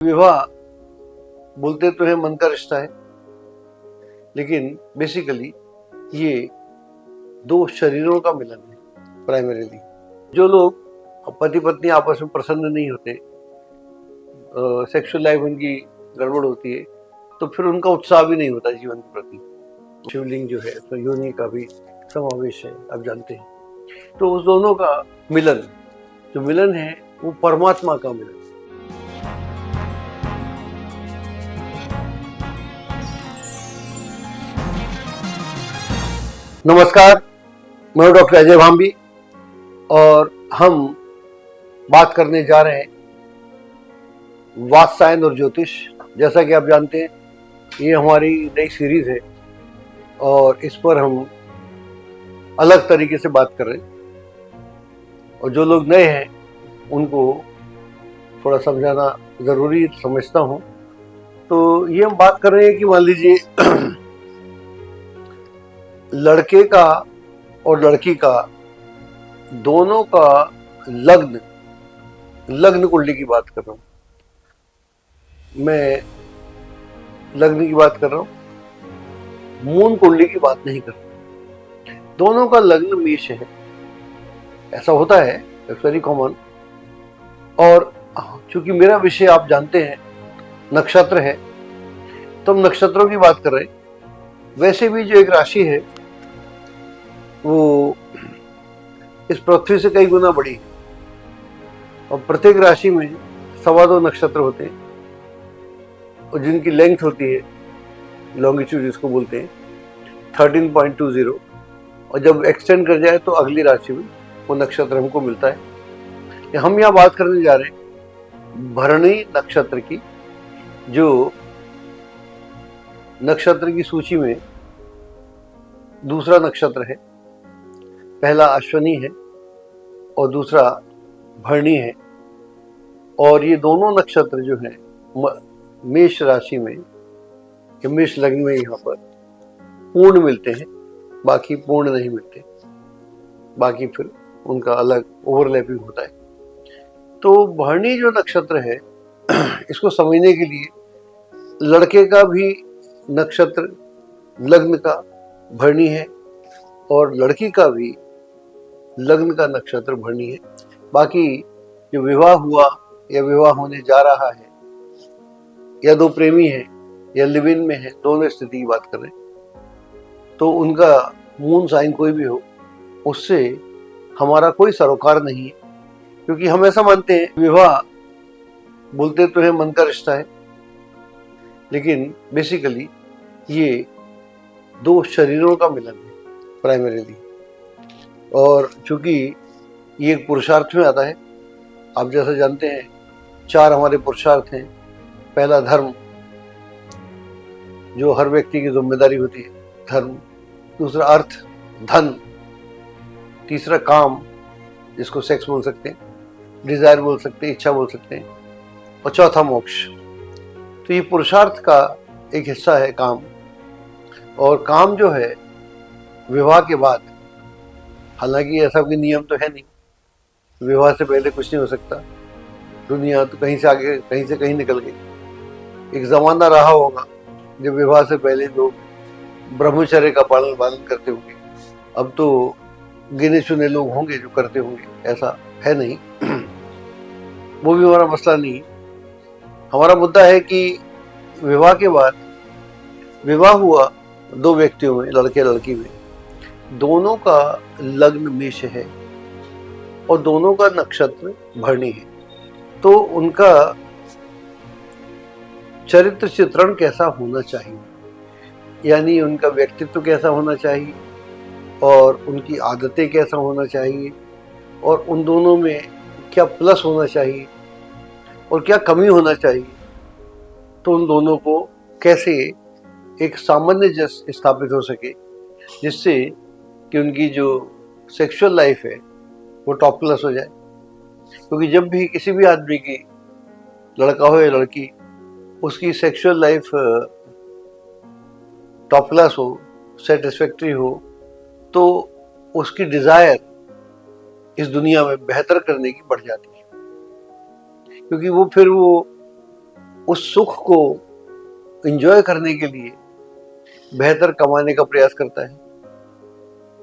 विवाह बोलते तो है मन का रिश्ता है, लेकिन बेसिकली ये दो शरीरों का मिलन है प्राइमरीली। जो लोग पति पत्नी आपस में प्रसन्न नहीं होते, सेक्सुअल लाइफ उनकी गड़बड़ होती है, तो फिर उनका उत्साह भी नहीं होता जीवन के प्रति। शिवलिंग जो है तो योनि का भी समावेश है, आप जानते हैं। तो उस दोनों का मिलन, जो मिलन है वो परमात्मा का मिलन। नमस्कार, मैं डॉक्टर अजय भांबी और हम बात करने जा रहे हैं वात्सायन और ज्योतिष। जैसा कि आप जानते हैं, ये हमारी नई सीरीज है और इस पर हम अलग तरीके से बात कर रहे हैं, और जो लोग नए हैं उनको थोड़ा समझाना ज़रूरी समझता हूँ। तो ये हम बात कर रहे हैं कि मान लीजिए लड़के का और लड़की का दोनों का लग्न कुंडली की बात कर रहा हूं मैं। लग्न की बात कर रहा हूं, मून कुंडली की बात नहीं कर रहा। दोनों का लग्न मेष है, ऐसा होता है, इट्स वेरी कॉमन। और चूंकि मेरा विषय आप जानते हैं नक्षत्र है, तो हम नक्षत्रों की बात कर रहे हैं। वैसे भी जो एक राशि है वो इस पृथ्वी से कई गुना बड़ी है, और प्रत्येक राशि में 2.25 नक्षत्र होते हैं, और जिनकी लेंथ होती है, लॉन्गिट्यूड जिसको बोलते हैं, 13.20। और जब एक्सटेंड कर जाए तो अगली राशि में वो नक्षत्र हमको मिलता है। हम यहाँ बात करने जा रहे हैं भरणी नक्षत्र की, जो नक्षत्र की सूची में दूसरा नक्षत्र है। पहला अश्विनी है और दूसरा भरणी है, और ये दोनों नक्षत्र जो हैं मेष राशि में या मेष लग्न में यहाँ पर पूर्ण मिलते हैं, बाकी पूर्ण नहीं मिलते, बाकी फिर उनका अलग ओवरलैपिंग होता है। तो भरणी जो नक्षत्र है इसको समझने के लिए लड़के का भी नक्षत्र लग्न का भरणी है और लड़की का भी लग्न का नक्षत्र भरणी है। बाकी जो विवाह हुआ या विवाह होने जा रहा है, या दो प्रेमी हैं या लिव इन में है, दोनों स्थिति की बात कर रहे हैं, तो उनका मून साइन कोई भी हो, उससे हमारा कोई सरोकार नहीं है। क्योंकि हम ऐसा मानते हैं विवाह बोलते तो है मन का रिश्ता है, लेकिन बेसिकली ये दो शरीरों का मिलन है प्राइमरीली। और चूंकि ये एक पुरुषार्थ में आता है, आप जैसा जानते हैं 4 हमारे पुरुषार्थ हैं। पहला धर्म, जो हर व्यक्ति की जिम्मेदारी होती है, धर्म। दूसरा अर्थ, धन। तीसरा काम, जिसको सेक्स बोल सकते हैं, डिजायर बोल सकते हैं, इच्छा बोल सकते हैं। और चौथा मोक्ष। तो ये पुरुषार्थ का एक हिस्सा है काम। और काम जो है विवाह के बाद, हालांकि ऐसा कोई नियम तो है नहीं, विवाह से पहले कुछ नहीं हो सकता। दुनिया तो कहीं से आगे, कहीं से कहीं निकल गई। एक जमाना रहा होगा जब विवाह से पहले लोग ब्रह्मचर्य का पालन करते होंगे। अब तो गिने चुने लोग होंगे जो करते होंगे, ऐसा है नहीं। वो भी हमारा मसला नहीं। हमारा मुद्दा है कि विवाह के बाद, विवाह हुआ दो व्यक्तियों में, लड़के लड़की में, दोनों का लग्न मेष है और दोनों का नक्षत्र भरणी है। तो उनका चरित्र चित्रण कैसा होना चाहिए, यानी उनका व्यक्तित्व कैसा होना चाहिए, और उनकी आदतें कैसा होना चाहिए, और उन दोनों में क्या प्लस होना चाहिए और क्या कमी होना चाहिए। तो उन दोनों को कैसे एक सामंजस्य स्थापित हो सके, जिससे कि उनकी जो सेक्सुअल लाइफ है वो टॉप क्लास हो जाए। क्योंकि जब भी किसी भी आदमी की, लड़का हो या लड़की, उसकी सेक्सुअल लाइफ टॉप क्लास हो, सेटिस्फैक्ट्री हो, तो उसकी डिजायर इस दुनिया में बेहतर करने की बढ़ जाती है। क्योंकि वो फिर वो उस सुख को एंजॉय करने के लिए बेहतर कमाने का प्रयास करता है,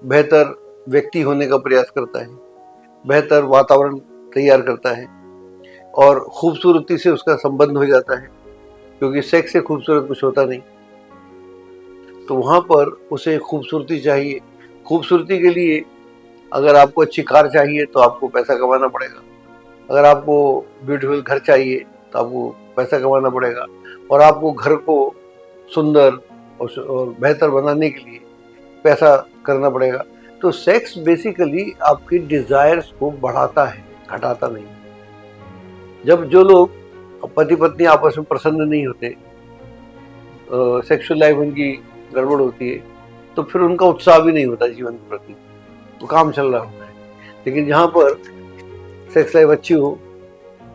बेहतर व्यक्ति होने का प्रयास करता है, बेहतर वातावरण तैयार करता है और खूबसूरती से उसका संबंध हो जाता है, क्योंकि सेक्स से खूबसूरत कुछ होता नहीं। तो वहाँ पर उसे खूबसूरती चाहिए। खूबसूरती के लिए अगर आपको अच्छी कार चाहिए तो आपको पैसा कमाना पड़ेगा, अगर आपको ब्यूटीफुल घर चाहिए तो आपको पैसा कमाना पड़ेगा, और आपको घर को सुंदर और बेहतर बनाने के लिए पैसा करना पड़ेगा। तो सेक्स बेसिकली आपकी डिजायर्स को बढ़ाता है, घटाता नहीं। जब जो लोग पति पत्नी आपस में प्रसन्न नहीं होते, सेक्सुअल लाइफ उनकी गड़बड़ होती है, तो फिर उनका उत्साह भी नहीं होता जीवन के प्रति, तो काम चल रहा होता है। लेकिन जहाँ पर सेक्स लाइफ अच्छी हो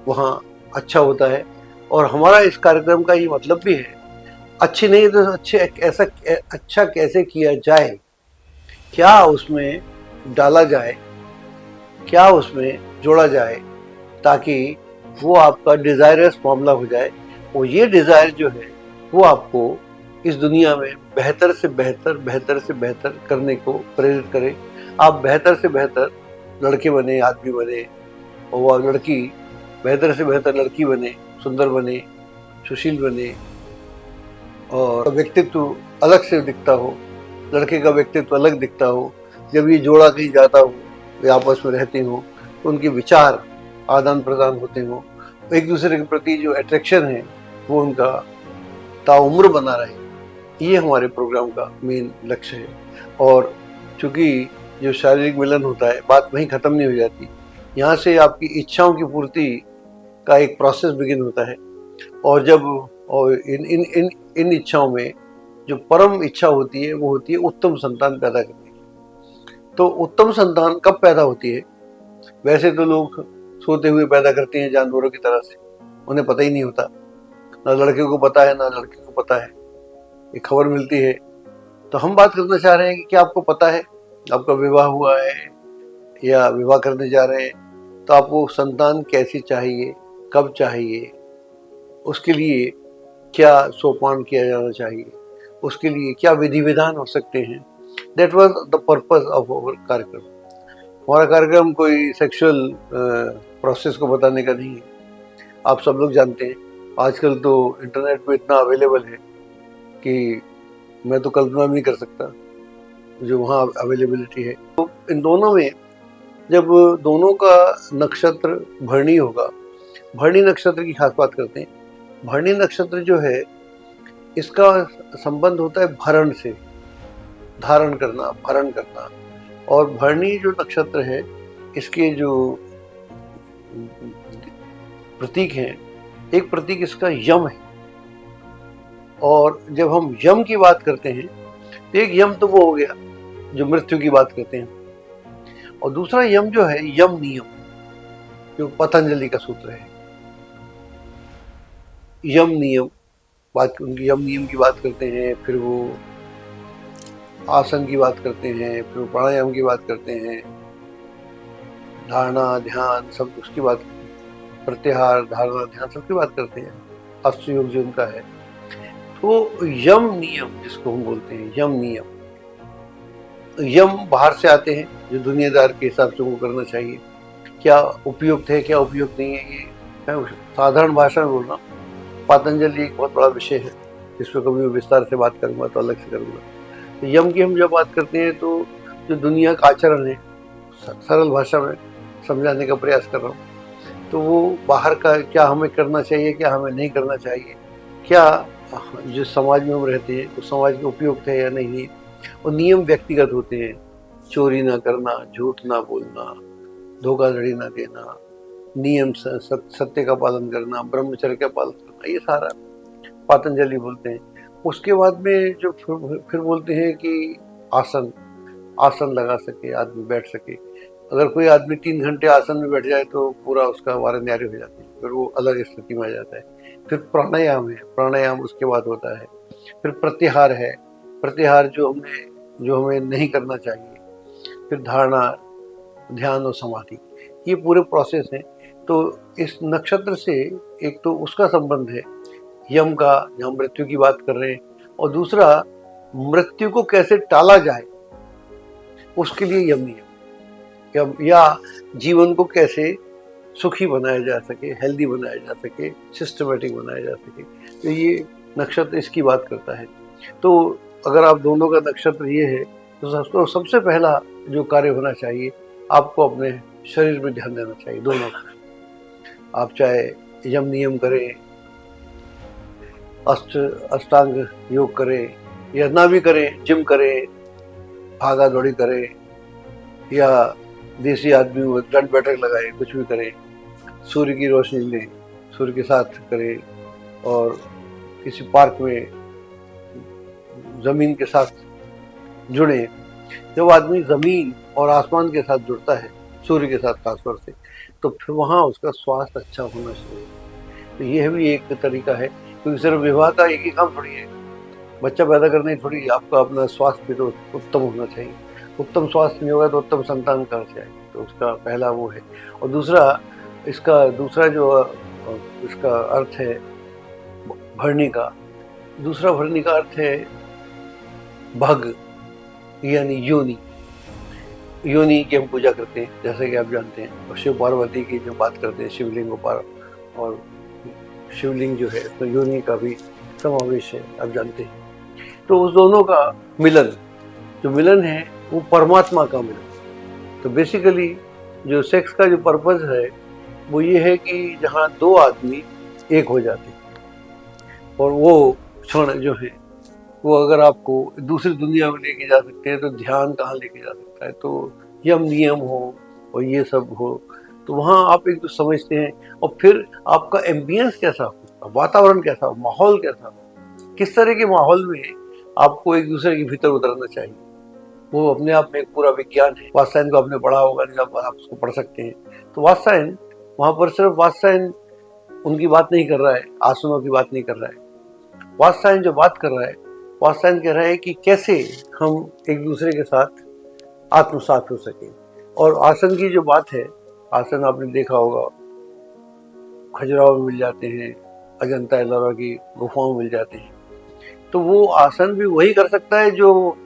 वहाँ अच्छा होता है। और हमारा इस कार्यक्रम का ये मतलब भी है, अच्छी नहीं तो अच्छे ऐसा अच्छा कैसे किया जाए, क्या उसमें डाला जाए, क्या उसमें जोड़ा जाए ताकि वो आपका डिजायरस मामला हो जाए, और ये डिजायर जो है वो आपको इस दुनिया में बेहतर से बेहतर करने को प्रेरित करे। आप बेहतर से बेहतर लड़के बने, आदमी बने, और वह लड़की बेहतर से बेहतर लड़की बने, सुंदर बने, सुशील बने, और व्यक्तित्व अलग से दिखता हो, लड़के का व्यक्तित्व अलग दिखता हो। जब ये जोड़ा कहीं जाता हो, वे आपस में रहते हो, तो उनके विचार आदान प्रदान होते हो, एक दूसरे के प्रति जो अट्रैक्शन है वो उनका ताउम्र बना रहे। ये हमारे प्रोग्राम का मेन लक्ष्य है। और चूंकि जो शारीरिक मिलन होता है, बात वहीं खत्म नहीं हो जाती, यहाँ से आपकी इच्छाओं की पूर्ति का एक प्रोसेस बिगिन होता है। और जब और इन इन इन इन इच्छाओं में जो परम इच्छा होती है वो होती है उत्तम संतान पैदा करने की। तो उत्तम संतान कब पैदा होती है? वैसे तो लोग सोते हुए पैदा करते हैं जानवरों की तरह से, उन्हें पता ही नहीं होता, ना लड़के को पता है ना लड़की को पता है, ये खबर मिलती है। तो हम बात करना चाह रहे हैं कि क्या आपको पता है, आपका विवाह हुआ है या विवाह करने जा रहे हैं, तो आपको संतान कैसी चाहिए, कब चाहिए, उसके लिए क्या सोपान किया जाना चाहिए, उसके लिए क्या विधि विधान हो सकते हैं। That was the purpose of our karyakram. हमारा कार्यक्रम कोई सेक्सुअल प्रोसेस को बताने का नहीं है। आप सब लोग जानते हैं आजकल तो इंटरनेट पे इतना अवेलेबल है कि मैं तो कल्पना भी नहीं कर सकता जो वहाँ अवेलेबिलिटी है। तो इन दोनों में जब दोनों का नक्षत्र भरणी होगा, भरणी नक्षत्र की खास बात करते हैं। भरणी नक्षत्र जो है इसका संबंध होता है भरण से, धारण करना, भरण करना। और भरणी जो नक्षत्र है इसके जो प्रतीक हैं, एक प्रतीक इसका यम है। और जब हम यम की बात करते हैं तो एक यम तो वो हो गया जो मृत्यु की बात करते हैं, और दूसरा यम जो है यम नियम, जो पतंजलि का सूत्र है। यम नियम उनकी यम नियम की बात करते हैं, फिर वो आसन की बात करते हैं, फिर वो प्राणायाम की बात करते हैं, धारणा ध्यान सब उसकी बात, प्रत्याहार धारणा ध्यान सबकी बात करते हैं। अष्टयोग जो उनका है, तो यम नियम जिसको हम बोलते हैं यम नियम, यम बाहर से आते हैं जो दुनियादार के हिसाब से उनको करना चाहिए, क्या उपयुक्त है क्या उपयुक्त नहीं है, ये मैं साधारण भाषा में बोल रहा हूँ। पतंजलि एक बहुत बड़ा विषय है, इस पर कभी विस्तार से बात करूंगा तो अलग से करूंगा। तो यम की हम जब बात करते हैं तो जो दुनिया का आचरण है, सरल भाषा में समझाने का प्रयास कर रहा हूँ, तो वो बाहर का क्या हमें करना चाहिए क्या हमें नहीं करना चाहिए, क्या जिस समाज में हम रहते हैं उस समाज के उपयुक्त है या नहीं है। और नियम व्यक्तिगत होते हैं, चोरी ना करना, झूठ ना बोलना, धोखाधड़ी ना देना, नियम सत्य का पालन करना, ब्रह्मचर्य का पालन करना, ये सारा पतंजलि बोलते हैं। उसके बाद में जो फिर बोलते हैं कि आसन लगा सके आदमी, बैठ सके। अगर कोई आदमी 3 घंटे आसन में बैठ जाए तो पूरा उसका वारे न्यारे हो जाते हैं, फिर वो अलग स्थिति में आ जाता है। फिर प्राणायाम है, प्राणायाम उसके बाद होता है। फिर प्रत्याहार है, प्रत्याहार जो हमें नहीं करना चाहिए। फिर धारणा ध्यान और समाधि, ये पूरे प्रोसेस हैं। तो इस नक्षत्र से एक तो उसका संबंध है यम का, जहाँ मृत्यु की बात कर रहे हैं, और दूसरा मृत्यु को कैसे टाला जाए उसके लिए यम नियम, या जीवन को कैसे सुखी बनाया जा सके, हेल्दी बनाया जा सके, सिस्टमेटिक बनाया जा सके। तो ये नक्षत्र इसकी बात करता है। तो अगर आप दोनों का नक्षत्र ये है तो सबसे पहला जो कार्य होना चाहिए, आपको अपने शरीर में ध्यान देना चाहिए दोनों का। आप चाहे यम नियम करें, अष्टांग योग करें, या ना भी करें, जिम करें, भागा दौड़ी करें, या देसी आदमी वो दंड बैठक लगाए, कुछ भी करें, सूर्य की रोशनी लें, सूर्य के साथ करें, और किसी पार्क में जमीन के साथ जुड़े। जब आदमी जमीन और आसमान के साथ जुड़ता है, सूर्य के साथ खासतौर से, तो फिर वहाँ उसका स्वास्थ्य अच्छा होना चाहिए। तो यह भी एक तरीका है, क्योंकि सिर्फ विवाह का एक ही काम थोड़ी है, बच्चा पैदा करने थोड़ी, आपका अपना स्वास्थ्य भी तो उत्तम होना चाहिए। उत्तम स्वास्थ्य नहीं होगा तो उत्तम संतान कहाँ से आएगी। तो उसका पहला वो है। और दूसरा, इसका दूसरा जो इसका अर्थ है भरणी का, दूसरा भरणी का अर्थ है भग, यानी योनि। योनि की हम पूजा करते हैं, जैसे कि आप जानते हैं, और शिव पार्वती की जो बात करते हैं, शिवलिंग और शिवलिंग जो है, तो योनि का भी समावेश है, आप जानते हैं। तो उस दोनों का मिलन, जो मिलन है वो परमात्मा का मिलन। तो बेसिकली जो सेक्स का जो पर्पस है वो ये है कि जहाँ दो आदमी एक हो जाते हैं, और वो क्षण जो है वो अगर आपको दूसरी दुनिया में लेके जा सकते हैं, तो ध्यान कहाँ लेके जा सकता है। तो यम नियम हो और ये सब हो, तो वहाँ आप एक तो समझते हैं, और फिर आपका एम्बियंस कैसा हो, वातावरण कैसा हो, माहौल कैसा हो, किस तरह के माहौल में आपको एक दूसरे के भीतर उतरना चाहिए, वो अपने आप में एक पूरा विज्ञान है। वात्सायन को आपने पढ़ा होगा, नहीं आप उसको पढ़ सकते हैं। तो वात्सायन वहाँ पर सिर्फ वात्सायन उनकी बात नहीं कर रहा है, आसनों की बात नहीं कर रहा है। वात्सायन जो बात कर रहा है, वात्सायन कह रहा है कि कैसे हम एक दूसरे के साथ आत्मसात हो सके। और आसन की जो बात है, आसन आपने देखा होगा खजुराहो में मिल जाते हैं, अजंता एलोरा की गुफाओं में मिल जाते हैं। तो वो आसन भी वही कर सकता है जो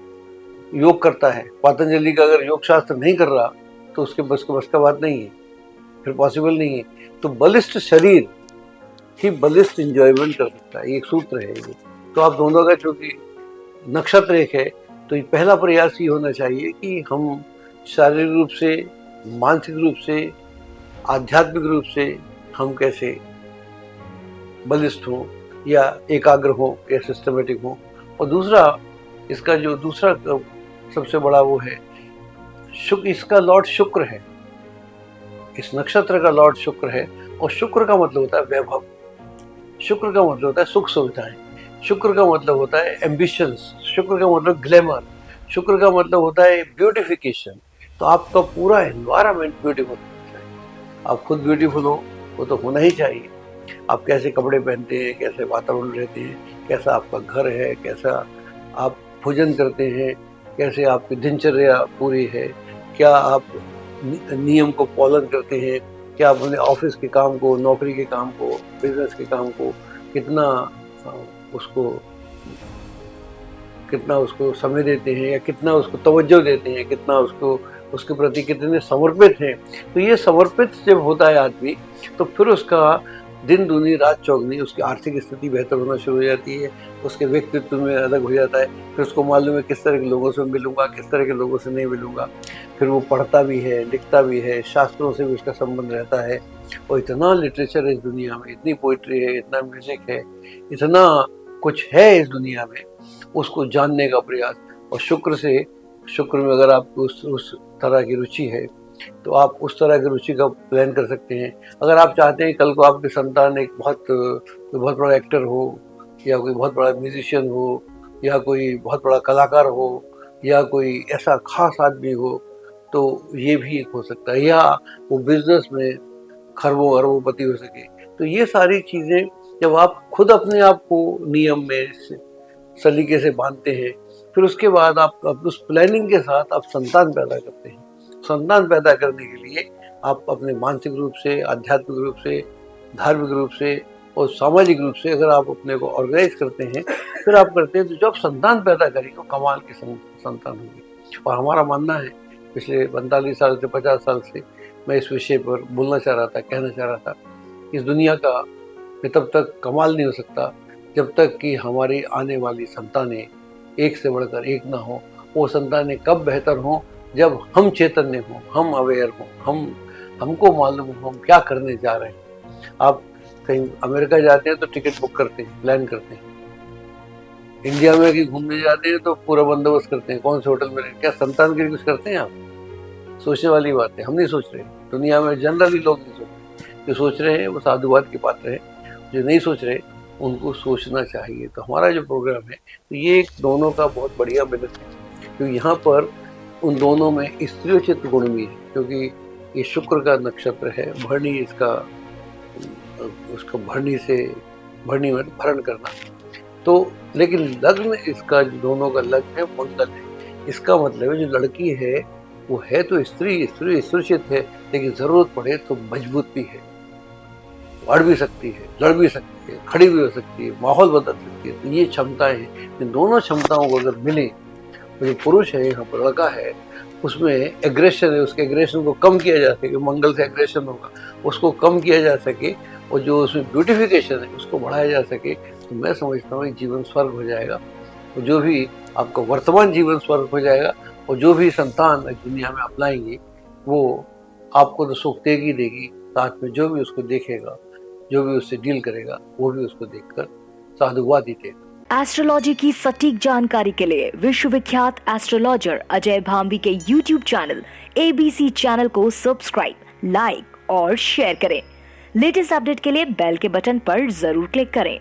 योग करता है। पतंजलि का अगर योग शास्त्र नहीं कर रहा तो उसके बस का बात नहीं है, फिर पॉसिबल नहीं है। तो बलिष्ठ शरीर ही बलिष्ठ इंजॉयमेंट कर सकता है, एक सूत्र है ये। तो आप दोनों का चूंकि नक्षत्र एक है, तो ये पहला प्रयास ये होना चाहिए कि हम शारीरिक रूप से, मानसिक रूप से, आध्यात्मिक रूप से हम कैसे बलिष्ठ हों, या एकाग्र हो, या सिस्टमेटिक हो। और दूसरा, इसका जो दूसरा सबसे बड़ा वो है शुक्र, इसका लॉर्ड शुक्र है, इस नक्षत्र का लॉर्ड शुक्र है। और शुक्र का मतलब होता है वैभव, शुक्र का मतलब होता है सुख सुविधाएं, शुक्र का मतलब होता है एम्बिशंस, शुक्र का मतलब ग्लैमर, शुक्र का मतलब होता है ब्यूटिफिकेशन। तो आपका पूरा एनवायरनमेंट ब्यूटीफुल होना चाहिए। आप खुद ब्यूटीफुल हो, वो तो होना ही चाहिए। आप कैसे कपड़े पहनते हैं, कैसे वातावरण रहते हैं, कैसा आपका घर है, कैसा आप भोजन करते हैं, कैसे आपकी दिनचर्या पूरी है, क्या आप नियम को पालन करते हैं, क्या आप अपने ऑफिस के काम को, नौकरी के काम को, बिजनेस के काम को कितना उसको समय देते हैं, या कितना उसको तवज्जो देते हैं, कितना उसके प्रति कितने समर्पित हैं। तो ये समर्पित जब होता है आदमी, तो फिर उसका दिन दूनी रात चौगनी, उसकी आर्थिक स्थिति बेहतर होना शुरू हो जाती है, उसके व्यक्तित्व में अलग हो जाता है। फिर उसको मालूम है किस तरह के लोगों से मिलूंगा, किस तरह के लोगों से नहीं मिलूंगा। फिर वो पढ़ता भी है, लिखता भी है, शास्त्रों से भी उसका संबंध रहता है। और इतना लिटरेचर है इस दुनिया में, इतनी पोइट्री है, इतना म्यूजिक है, इतना कुछ है इस दुनिया में, उसको जानने का प्रयास। और शुक्र में अगर आपको उस तरह की रुचि है, तो आप उस तरह की रुचि का प्लान कर सकते हैं। अगर आप चाहते हैं कल को आपके संतान एक बहुत बड़ा एक्टर हो, या कोई बहुत बड़ा म्यूजिशियन हो, या कोई बहुत बड़ा कलाकार हो, या कोई ऐसा खास आदमी हो, तो ये भी एक हो सकता है। या वो बिजनेस में खरबों अरबोपति हो सके। तो ये सारी चीज़ें जब आप खुद अपने आप को नियम में सलीके से बांधते हैं, फिर उसके बाद आप उस प्लानिंग के साथ आप संतान पैदा करते हैं। संतान पैदा करने के लिए आप अपने मानसिक रूप से, आध्यात्मिक रूप से, धार्मिक रूप से और सामाजिक रूप से अगर आप अपने को ऑर्गेनाइज करते हैं, फिर आप करते हैं, तो जब संतान पैदा करेंगे वो कमाल की संतान होगी। और हमारा मानना है, पिछले 45 साल से 50 साल से मैं इस विषय पर बोलना चाह रहा था, कहना चाह रहा था, इस दुनिया का तब तक कमाल नहीं हो सकता जब तक कि हमारी आने वाली संतानें एक से बढ़कर एक ना हो। वो संतानें कब बेहतर हों, जब हम चैतन्य हों, हम अवेयर हों, हमको मालूम हो हम क्या करने जा रहे हैं। आप कहीं अमेरिका जाते हैं तो टिकट बुक करते हैं, प्लान करते हैं। इंडिया में कहीं घूमने जाते हैं तो पूरा बंदोबस्त करते हैं, कौन से होटल में रहें। क्या संतान के लिए कुछ करते हैं आप? सोचने वाली बात है, हम नहीं सोच रहे। दुनिया में जनरली लोग नहीं सोच रहे। जो सोच रहे हैं वो साधुवाद के पात्र हैं, जो नहीं सोच रहे उनको सोचना चाहिए। तो हमारा जो प्रोग्राम है, तो ये एक दोनों का बहुत बढ़िया मिलत है, क्योंकि यहाँ पर उन दोनों में स्त्रीचित गुण भी है, क्योंकि ये शुक्र का नक्षत्र है। भरणी इसका उसको भरणी में भरण करना। तो लेकिन लग्न इसका जो दोनों का लग्न है मंगल है। इसका मतलब है जो लड़की है वो है तो स्त्रीचित है, लेकिन जरूरत पड़े तो मजबूत भी है, बढ़ भी सकती है, लड़ भी सकती है, खड़ी भी हो सकती है, माहौल बदल सकती है। तो ये क्षमताएं हैं। इन दोनों क्षमताओं को अगर मिले तो जो पुरुष है, यहाँ पर लड़का है, उसमें एग्रेशन है, उसके एग्रेशन को कम किया जा सके, मंगल से एग्रेशन होगा, उसको कम किया जा सके, और जो उसमें ब्यूटिफिकेशन है उसको बढ़ाया जा सके, तो मैं समझता हूँ जीवन स्वर्ग हो जाएगा। और जो भी आपका वर्तमान जीवन स्वर्ग हो जाएगा, और जो भी संतान इस दुनिया में अपनाएंगे वो आपको तो सुख देगी, साथ में जो भी उसको देखेगा, जो भी उससे डील करेगा, वो भी उसको देखकर साधुवाद ही देगा। एस्ट्रोलॉजी की सटीक जानकारी के लिए विश्वविख्यात एस्ट्रोलॉजर अजय भांबी के YouTube चैनल ABC चैनल को सब्सक्राइब, लाइक और शेयर करें। लेटेस्ट अपडेट के लिए बेल के बटन पर जरूर क्लिक करें।